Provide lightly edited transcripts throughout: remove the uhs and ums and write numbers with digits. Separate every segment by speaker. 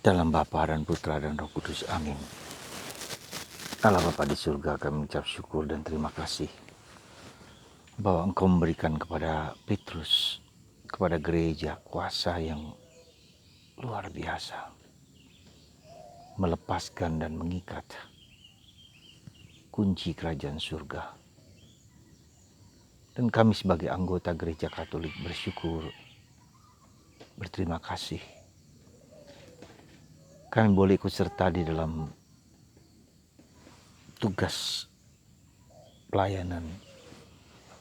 Speaker 1: Dalam Bapa dan Putra dan Roh Kudus. Amin. Allah Bapa di surga, kami mengucap syukur dan terima kasih bahwa Engkau memberikan kepada Petrus, kepada gereja, kuasa yang luar biasa, melepaskan dan mengikat kunci kerajaan surga. Dan kami sebagai anggota gereja Katolik bersyukur, berterima kasih. Kami boleh ikut serta di dalam tugas pelayanan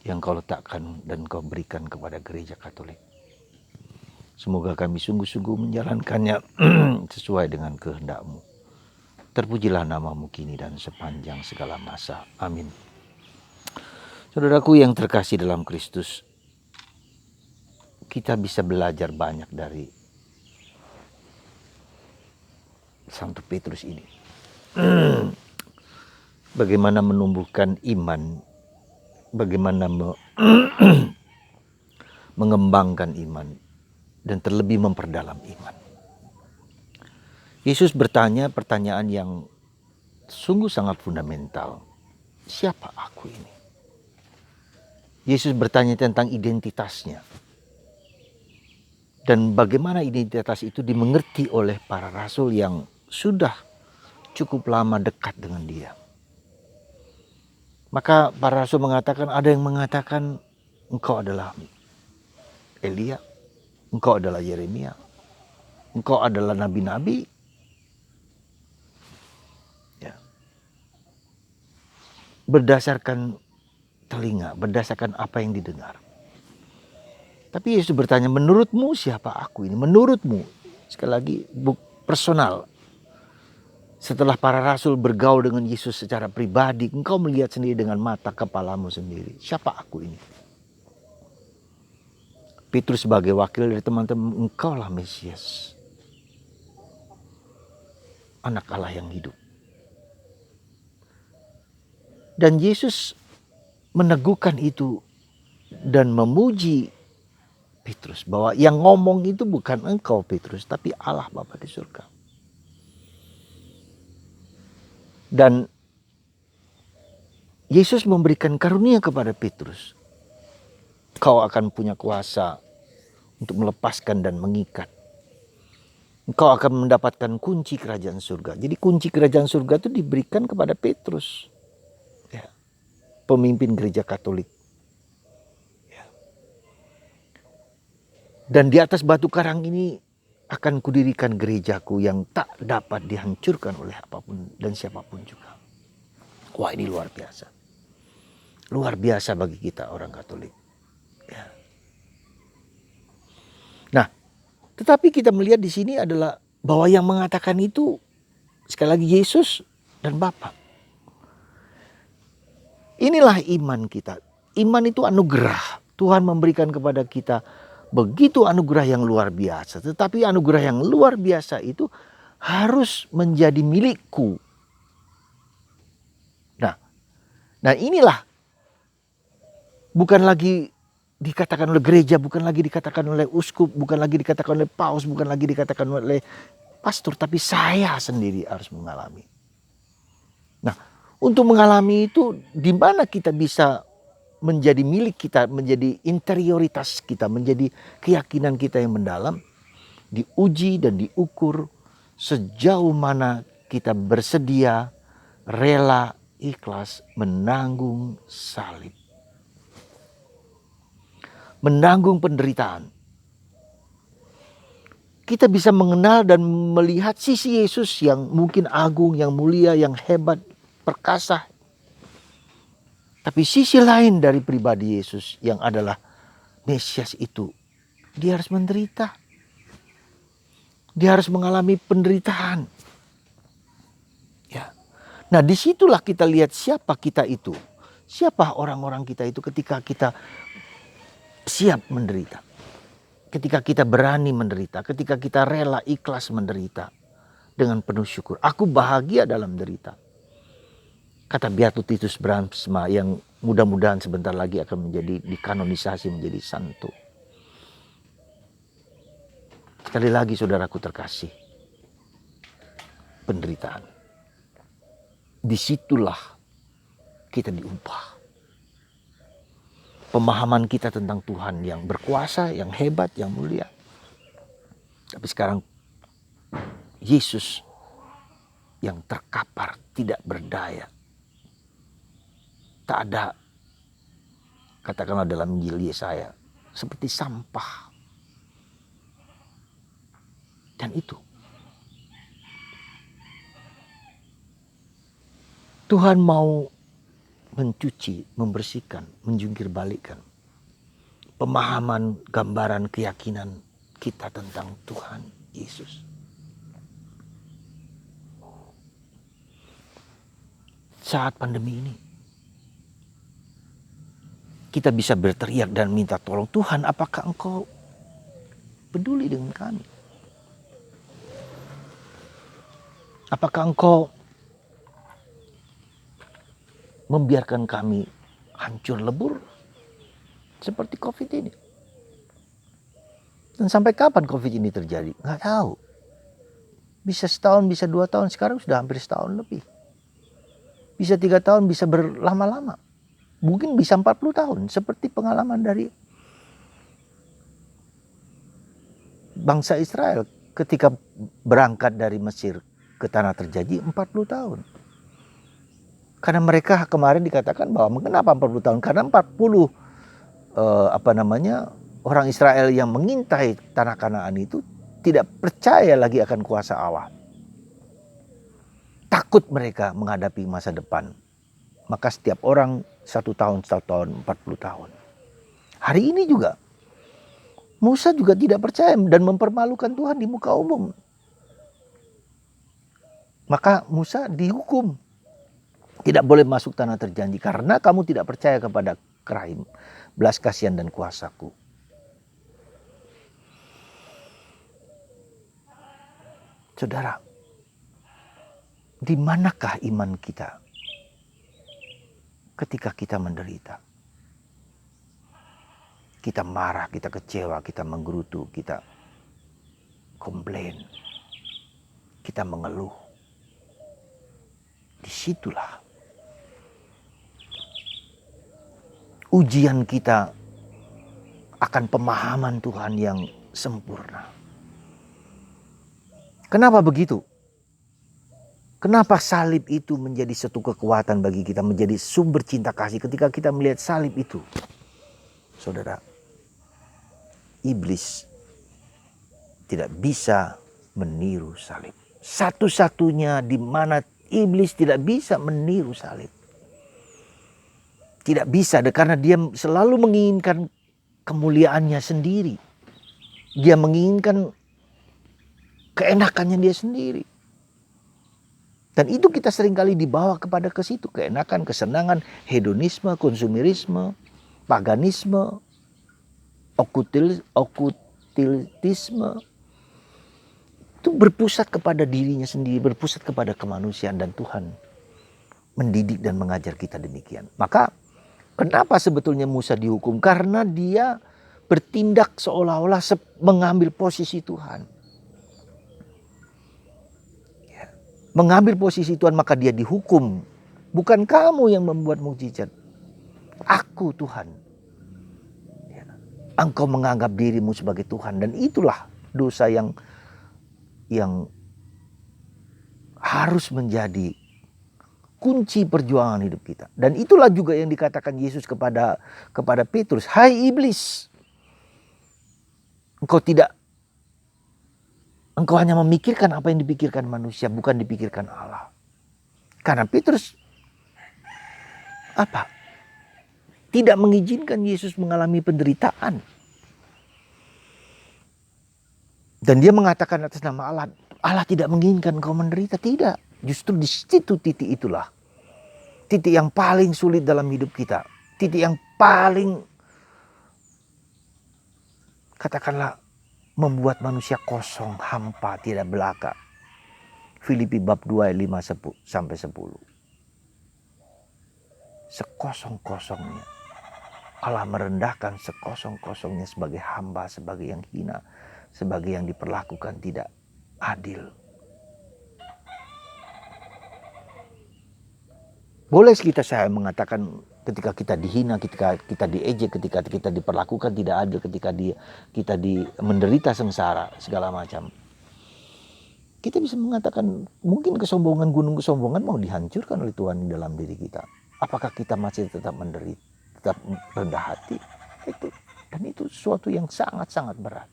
Speaker 1: yang Kau letakkan dan Kau berikan kepada gereja Katolik. Semoga kami sungguh-sungguh menjalankannya sesuai dengan kehendak-Mu. Terpujilah nama-Mu kini dan sepanjang segala masa. Amin. Saudaraku yang terkasih dalam Kristus, kita bisa belajar banyak dari Santo Petrus ini. Bagaimana menumbuhkan iman, bagaimana mengembangkan iman, dan terlebih memperdalam iman. Yesus bertanya pertanyaan yang sungguh sangat fundamental. Siapa aku ini? Yesus bertanya tentang identitasnya. Dan bagaimana identitas itu dimengerti oleh para rasul yang sudah cukup lama dekat dengan dia. Maka para rasul mengatakan, ada yang mengatakan engkau adalah Elia, engkau adalah Yeremia, engkau adalah nabi-nabi. Ya. Berdasarkan telinga, berdasarkan apa yang didengar. Tapi Yesus bertanya, menurutmu siapa aku ini? Menurutmu, sekali lagi personal. Setelah para rasul bergaul dengan Yesus secara pribadi, engkau melihat sendiri dengan mata kepalamu sendiri. Siapa aku ini? Petrus sebagai wakil dari teman-teman, engkaulah Mesias. Anak Allah yang hidup. Dan Yesus meneguhkan itu dan memuji Petrus. Bahwa yang ngomong itu bukan engkau Petrus, tapi Allah Bapa di surga. Dan Yesus memberikan karunia kepada Petrus. Kau akan punya kuasa untuk melepaskan dan mengikat. Engkau akan mendapatkan kunci kerajaan surga. Jadi kunci kerajaan surga itu diberikan kepada Petrus. Ya. Pemimpin gereja Katolik. Ya. Dan di atas batu karang ini akan kudirikan gerejaku yang tak dapat dihancurkan oleh apapun dan siapapun juga. Wah, ini luar biasa. Luar biasa bagi kita orang Katolik. Ya. Nah, tetapi kita melihat di sini adalah bahwa yang mengatakan itu sekali lagi Yesus dan Bapa. Inilah iman kita. Iman itu anugerah. Tuhan memberikan kepada kita begitu anugerah yang luar biasa. Tetapi anugerah yang luar biasa itu harus menjadi milikku. Nah inilah bukan lagi dikatakan oleh gereja, bukan lagi dikatakan oleh uskup, bukan lagi dikatakan oleh paus, bukan lagi dikatakan oleh pastor, tapi saya sendiri harus mengalami. Nah, untuk mengalami itu di mana kita bisa menjadi milik kita, menjadi interioritas kita, menjadi keyakinan kita yang mendalam, diuji dan diukur sejauh mana kita bersedia, rela, ikhlas menanggung salib. Menanggung penderitaan. Kita bisa mengenal dan melihat sisi Yesus yang mungkin agung, yang mulia, yang hebat, perkasa. Tapi sisi lain dari pribadi Yesus yang adalah Mesias itu, dia harus menderita. Dia harus mengalami penderitaan. Ya. Nah, disitulah kita lihat siapa kita itu. Siapa orang-orang kita itu ketika kita siap menderita. Ketika kita berani menderita. Ketika kita rela ikhlas menderita. Dengan penuh syukur. Aku bahagia dalam derita. Kata Beatus Titus Brandsma yang mudah-mudahan sebentar lagi akan menjadi dikanonisasi menjadi santo. Sekali lagi saudaraku terkasih. penderitaan. Disitulah kita diubah. Pemahaman kita tentang Tuhan yang berkuasa, yang hebat, yang mulia. Tapi sekarang Yesus yang terkapar, tidak berdaya. Tak ada, katakanlah dalam Injil Yesaya, seperti sampah. Dan itu Tuhan mau mencuci, membersihkan, menjungkir balikkan pemahaman, gambaran, keyakinan kita tentang Tuhan Yesus. Saat pandemi ini, kita bisa berteriak dan minta tolong, Tuhan, apakah Engkau peduli dengan kami? Apakah Engkau membiarkan kami hancur lebur seperti COVID ini? Dan sampai kapan COVID ini terjadi? Nggak tahu. Bisa setahun, bisa 2 tahun, sekarang sudah hampir setahun lebih. Bisa 3 tahun, bisa berlama-lama. Mungkin bisa 40 tahun, seperti pengalaman dari bangsa Israel ketika berangkat dari Mesir ke tanah terjanji 40 tahun. Karena mereka kemarin dikatakan bahwa kenapa 40 tahun? Karena 40 orang Israel yang mengintai tanah Kanaan itu tidak percaya lagi akan kuasa Allah. Takut mereka menghadapi masa depan. Maka setiap orang 1 tahun, 1 tahun, 40 tahun. Hari ini juga Musa juga tidak percaya dan mempermalukan Tuhan di muka umum. Maka Musa dihukum. Tidak boleh masuk tanah terjanji karena kamu tidak percaya kepada Rahim, belas kasihan dan kuasaku. Saudara, di manakah iman kita ketika kita menderita? Kita marah, kita kecewa, kita menggerutu, kita komplain, kita mengeluh. Disitulah ujian kita akan pemahaman Tuhan yang sempurna. Kenapa begitu? Kenapa salib itu menjadi satu kekuatan bagi kita, menjadi sumber cinta kasih ketika kita melihat salib itu? Saudara, iblis tidak bisa meniru salib. Satu-satunya di mana iblis tidak bisa meniru salib. Tidak bisa, karena dia selalu menginginkan kemuliaannya sendiri. Dia menginginkan keenakannya dia sendiri. Dan itu kita seringkali dibawa kepada ke situ. Keenakan, kesenangan, hedonisme, konsumerisme, paganisme, okultisme. Itu berpusat kepada dirinya sendiri, berpusat kepada kemanusiaan, dan Tuhan mendidik dan mengajar kita demikian. Maka kenapa sebetulnya Musa dihukum? Karena dia bertindak seolah-olah mengambil posisi Tuhan. Ya. Mengambil posisi Tuhan, maka dia dihukum. Bukan kamu yang membuat mukjizat. Aku Tuhan. Ya. Engkau menganggap dirimu sebagai Tuhan. Dan itulah dosa yang harus menjadi kunci perjuangan hidup kita. Dan itulah juga yang dikatakan Yesus kepada Petrus. Hai iblis, engkau hanya memikirkan apa yang dipikirkan manusia, bukan dipikirkan Allah. Karena Petrus tidak mengizinkan Yesus mengalami penderitaan. Dan dia mengatakan atas nama Allah, Allah tidak menginginkan engkau menderita. Tidak. Justru di situ titik itulah. Titik yang paling sulit dalam hidup kita. Titik yang paling, katakanlah, membuat manusia kosong, hampa, tidak belaka. Filipi bab 2 ayat 5 sampai 10. Sekosong-kosongnya Allah merendahkan sekosong-kosongnya sebagai hamba, sebagai yang hina, sebagai yang diperlakukan tidak adil. Boleh saya mengatakan ketika kita dihina, ketika kita diejek, ketika kita diperlakukan tidak adil, ketika kita menderita sengsara segala macam. Kita bisa mengatakan mungkin gunung kesombongan mau dihancurkan oleh Tuhan di dalam diri kita. Apakah kita masih tetap menderita, tetap rendah hati? Dan itu sesuatu yang sangat-sangat berat.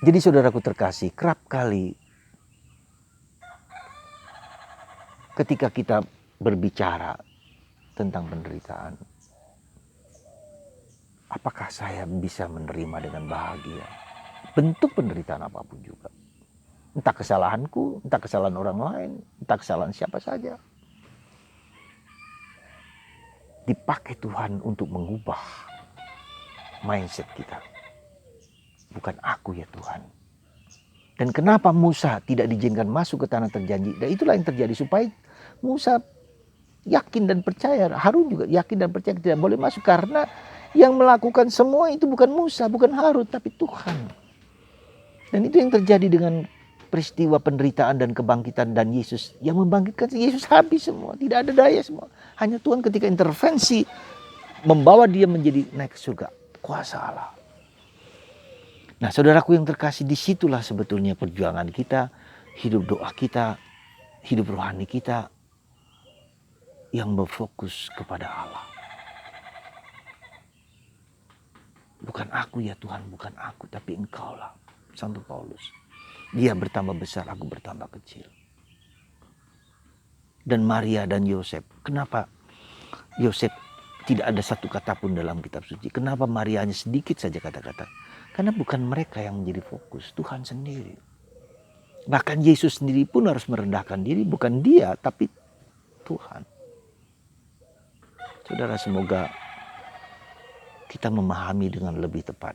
Speaker 1: Jadi saudaraku terkasih, kerap kali ketika kita berbicara tentang penderitaan, apakah saya bisa menerima dengan bahagia bentuk penderitaan apapun juga? Entah kesalahanku, entah kesalahan orang lain, entah kesalahan siapa saja. Dipakai Tuhan untuk mengubah mindset kita. Bukan aku ya Tuhan. Dan kenapa Musa tidak diizinkan masuk ke tanah terjanji? Dan itulah yang terjadi supaya Musa yakin dan percaya. Harun juga yakin dan percaya tidak boleh masuk. Karena yang melakukan semua itu bukan Musa, bukan Harun, tapi Tuhan. Dan itu yang terjadi dengan peristiwa penderitaan dan kebangkitan dan Yesus. Yang membangkitkan Yesus habis semua. Tidak ada daya semua. Hanya Tuhan ketika intervensi membawa dia menjadi naik ke surga. Kuasa Allah. Nah saudaraku yang terkasih, disitulah sebetulnya perjuangan kita, hidup doa kita, hidup rohani kita yang berfokus kepada Allah. Bukan aku ya Tuhan, bukan aku, tapi Engkaulah. Santo Paulus. Dia bertambah besar, aku bertambah kecil. Dan Maria dan Yosef, kenapa Yosef tidak ada satu kata pun dalam kitab suci? Kenapa Maria hanya sedikit saja kata-kata? Karena bukan mereka yang menjadi fokus, Tuhan sendiri. Bahkan Yesus sendiri pun harus merendahkan diri, bukan dia tapi Tuhan. Saudara, semoga kita memahami dengan lebih tepat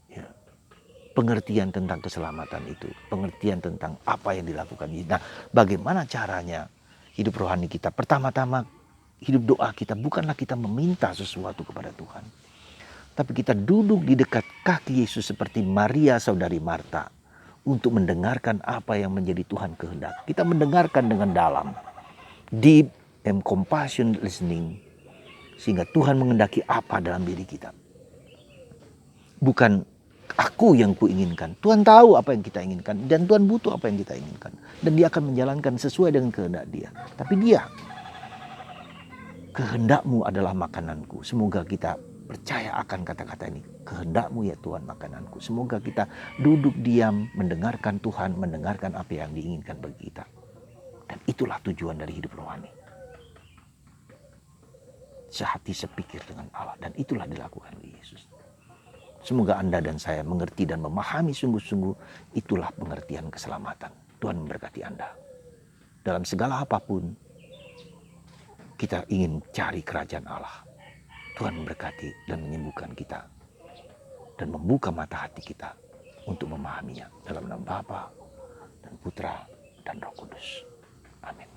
Speaker 1: ya, pengertian tentang keselamatan itu, pengertian tentang apa yang dilakukan. Nah, bagaimana caranya hidup rohani kita? Pertama-tama, hidup doa kita bukanlah kita meminta sesuatu kepada Tuhan, tapi kita duduk di dekat kaki Yesus seperti Maria saudari Marta untuk mendengarkan apa yang menjadi Tuhan kehendak. Kita mendengarkan dengan dalam, deep and compassionate listening, sehingga Tuhan mengendaki apa dalam diri kita. Bukan aku yang kuinginkan. Tuhan tahu apa yang kita inginkan dan Tuhan butuh apa yang kita inginkan. Dan dia akan menjalankan sesuai dengan kehendak dia. Tapi dia, kehendakmu adalah makananku. Semoga kita percaya akan kata-kata ini. Kehendakmu ya Tuhan makananku. Semoga kita duduk diam, mendengarkan Tuhan, mendengarkan apa yang diinginkan bagi kita. Dan itulah tujuan dari hidup rohani. Sehati sepikir dengan Allah. Dan itulah dilakukan oleh Yesus. Semoga Anda dan saya mengerti dan memahami sungguh-sungguh itulah pengertian keselamatan. Tuhan memberkati Anda. Dalam segala apapun, kita ingin cari kerajaan Allah. Tuhan memberkati dan menyembuhkan kita. Dan membuka mata hati kita untuk memahaminya. Dalam nama Bapa dan Putra dan Roh Kudus. Amin.